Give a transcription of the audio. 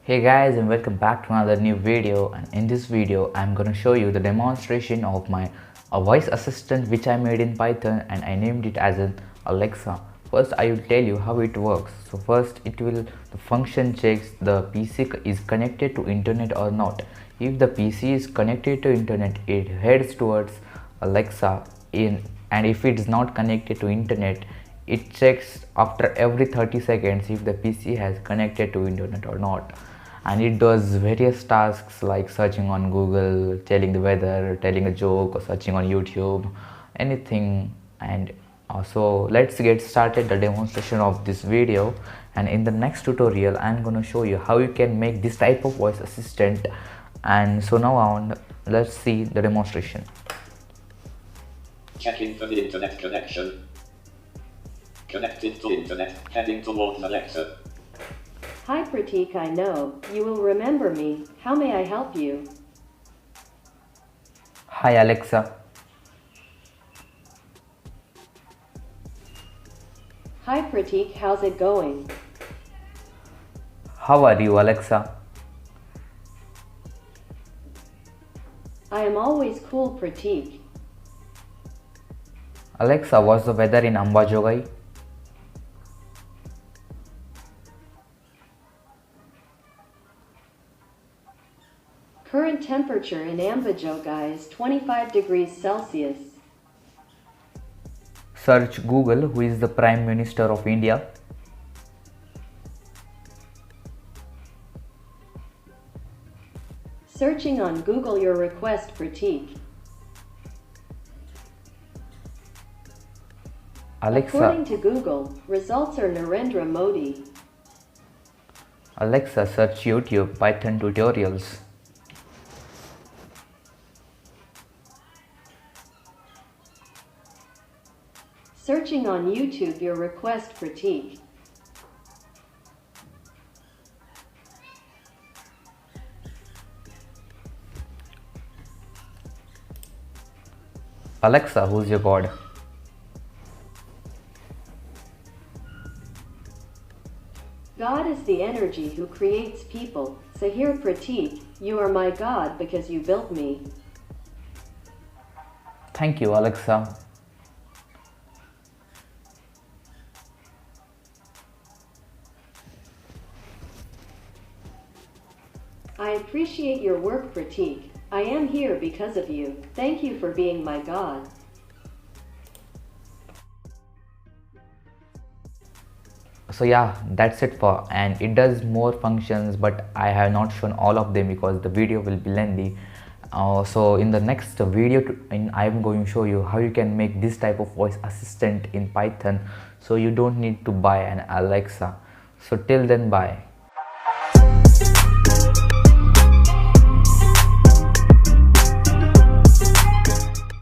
Hey guys, and welcome back to another new video. And in this video I'm gonna show you the demonstration of my voice assistant which I made in Python, and I named it as an Alexa. First I will tell you how it works. So first the function checks the PC is connected to internet or not. If the PC is connected to internet, it heads towards Alexa and if it is not connected to internet, it checks after every 30 seconds if the PC has connected to internet or not. And it does various tasks like searching on Google, telling the weather, telling a joke, or searching on YouTube, anything. And so let's get started the demonstration of this video. And in the next tutorial I'm going to show you how you can make this type of voice assistant. And so now on, let's see the demonstration. Checking for the internet connection. Connected to internet, heading towards Alexa. Hi Pratik, I know you will remember me. How may I help you? Hi Alexa. Hi Pratik, how's it going? How are you, Alexa? I am always cool, Pratik. Alexa, what's the weather in Ambajogai? Current temperature in Ambajogai is 25 degrees Celsius. Search Google, who is the Prime Minister of India. Searching on Google your request, Pratik. Alexa, According to Google, results are Narendra Modi. Alexa, search YouTube Python tutorials. Searching on YouTube your request, Pratik. Alexa, who's your god? God is the energy who creates people. So here, Pratik, you are my God because you built me. Thank you, Alexa. I appreciate your work, Pratik. I am here because of you. Thank you for being my God. So yeah, that's it for, and it does more functions, but I have not shown all of them because the video will be lengthy. So in the next video I'm going to show you how you can make this type of voice assistant in Python, so you don't need to buy an Alexa. So till then, bye.